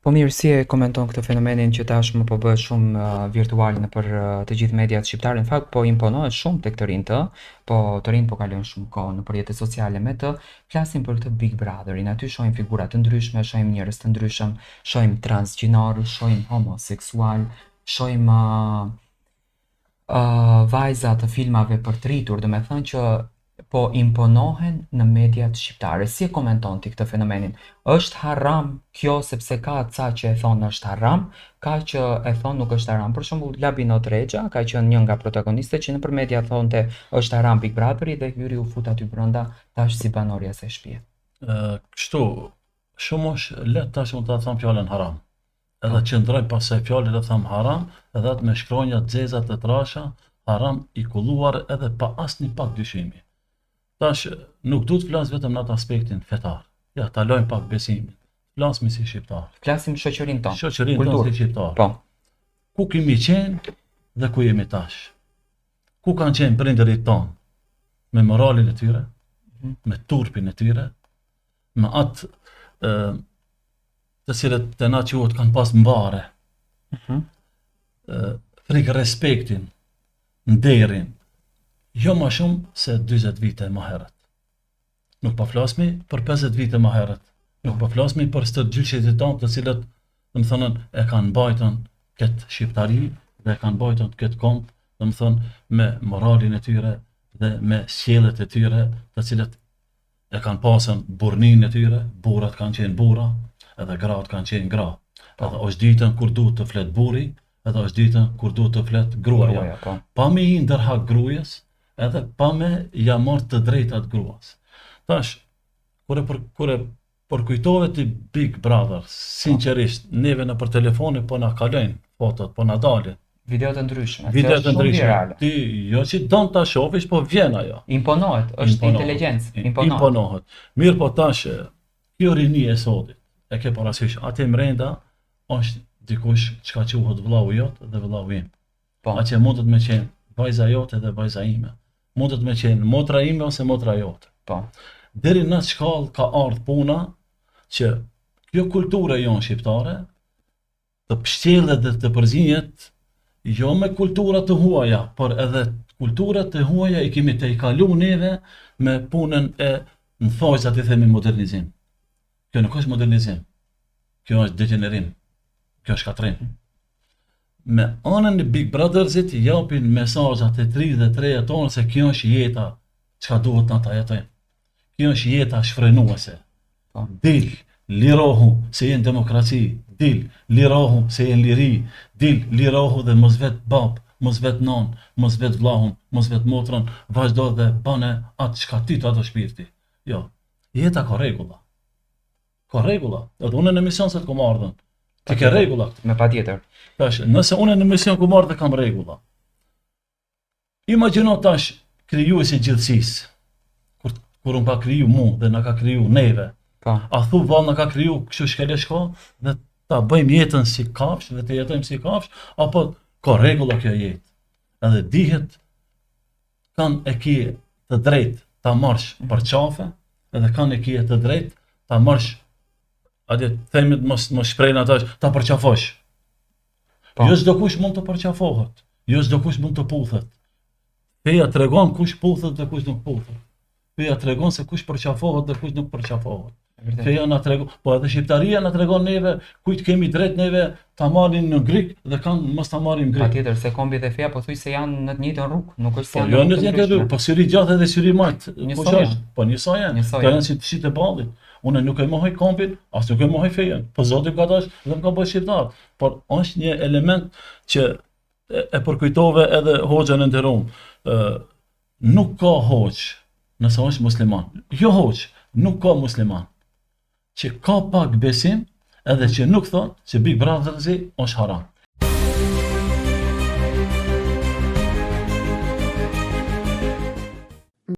Po mirë, si e komenton këtë fenomenin që tashmë po bëhet shumë virtual nëpër të gjithë mediat shqiptare, në fakt po imponohet shumë tek të rinjtë, po të rinjtë po kalojnë shumë kohë nëpër rrjetet sociale me të, flasim për këtë Big Brotherin, aty shohim figura të ndryshme, shohim njerëz të ndryshëm, shohim transgjinor, shohim homoseksual, shohim vajza të filmave për të rritur, do me thënë që po imponohen në mediat shqiptare. Si e komenton ti këtë fenomenin? Është haram kjo sepse ka ca që e thonë është haram, ka që e thonë nuk është haram. Për shembull, Labinot Rexha ka qenë një nga protagonistët që nëpër media thonte është haram Big Brotheri dhe hyri u fut aty brenda tash si banorja e shtëpie. Kështu, shumë është letë tash mund ta them fjalën haram. Edhe qëndroj pas asaj fjale dhe them haram, edhe atë me shkronja të zeza të trasha, haram i kulluar edhe pa asnjë pak dyshimi. Tash nuk du të flas vetëm në atë aspektin fetar. Ja, ta lojmë pak besimin. Flasmi si shqiptar. Flasim shoqërinë tonë. Shoqërinë tonë si shqiptar. Po. Ku kemi qenë dhe ku jemi tash? Ku kanë qenë prindërit tonë? Me moralin e tyre, me turpin e tyre, me atë të cilët të na quhet kanë pas mbare. Frikë respektin, nderin, jo më shumë se 40 vite më herët. Nuk po flasmi për 50 vite më herët. Nuk po flasmi për stë gjyqjet tonë të cilët, domethënë, e kanë mbajtur këtë shqiptari dhe e kanë mbajtur këtë komp, domethënë me moralin e tyre dhe me sjelljet e tyre, të cilët e kanë pasën burrnin e tyre, burrat kanë qenë burra, edhe gratë kanë qenë gra. Edhe është ditën kur duhet të flet burri, edhe është ditën kur duhet të flet gruaja. Pa me i ndërhak grujës, edhe pa me ja marrë të drejtat gruas. Tash, kur e përkujtove ti Big Brother, sinqerisht, neve në për telefoni po na kalojnë fotot, po na dalin. Video të ndryshme. Video të ndryshme. Ti jo që don ta shohësh, po vjen ajo. Imponohet, është inteligjencë, imponohet. Mirë, po tash, kjo rini e sotit, e ke parasysh, aty mrenda është dikush çka quhet vllau jot dhe vllau im. Po. Aqe mundet me qenë vajza jote dhe vajza ime. Mundet me qenë motra ime ose motra jote. Po. Deri në atë shkallë ka ardhur puna që kjo kultura jonë shqiptare të pështjellet dhe të përzihet jo me kultura të huaja, por edhe kulturat të huaja i kemi të i kalu neve me punën e në thojzat i themi modernizim. Kjo nuk është modernizim, kjo është degenerim, kjo është katrim. Me anën e Big Brothersit japin mesazhat e 3 dhe 3 tonë se kjo është jeta çka duhet na ta jetojmë. Kjo është jeta shfrenuese. Dil, lirohu se jenë demokraci, dil, lirohu se jenë liri, dil, lirohu dhe mos vet bab, mos vet non, mos vet vllahun, mos vet motrën, vazhdo dhe bane atë çka ti të ato shpirti. Jo, jeta ka rregulla. Ka rregulla. Edhe unë në emision se të kom ardhën. Ti ke rregulla. Me patjetër. Tash, nëse unë në emision kom ardhë kam rregulla. Imagjino tash krijuesi gjithësisë. Kur unë ka kriju mu dhe na ka kriju neve. A thu vallë na ka kriju kështu shkele shko dhe ta bëjmë jetën si kafsh dhe të jetojmë si kafsh, apo ka rregulla kjo jetë. Edhe dihet kanë e kje të drejtë ta marrësh për qafe, edhe kanë e kje të drejtë ta marrësh, atje themit mos shprejnë atash, ta përqafosh. Jo çdo kush mund të përqafohet, jo çdo kush mund të puthet. Feja tregon kush puthet dhe kush nuk puthet. Feja tregon se kush përqafohet dhe kush nuk përqafohet. Feja na tregon, po edhe shqiptaria na tregon neve kujt kemi drejt neve ta marrin në grik dhe kanë mos ta marrin grik. Patjetër se kombi dhe feja pothuajse janë në të njëjtën rrugë, nuk është se janë. Jo në të njëjtën rrugë, po syri gjatë edhe syri majt. Po njësoj janë. Ka janë si të ballit. Unë nuk e mohoj kombin, as nuk e mohoj fejen. Po Zoti ka dash dhe më ka bërë shqiptar. Por është një element që e përkujtove edhe hoxhën e nderuam. Nuk ka hoxh nëse është musliman. Jo hoxh, nuk ka musliman që ka pak besim edhe që nuk thon se Big Brothersi është haram.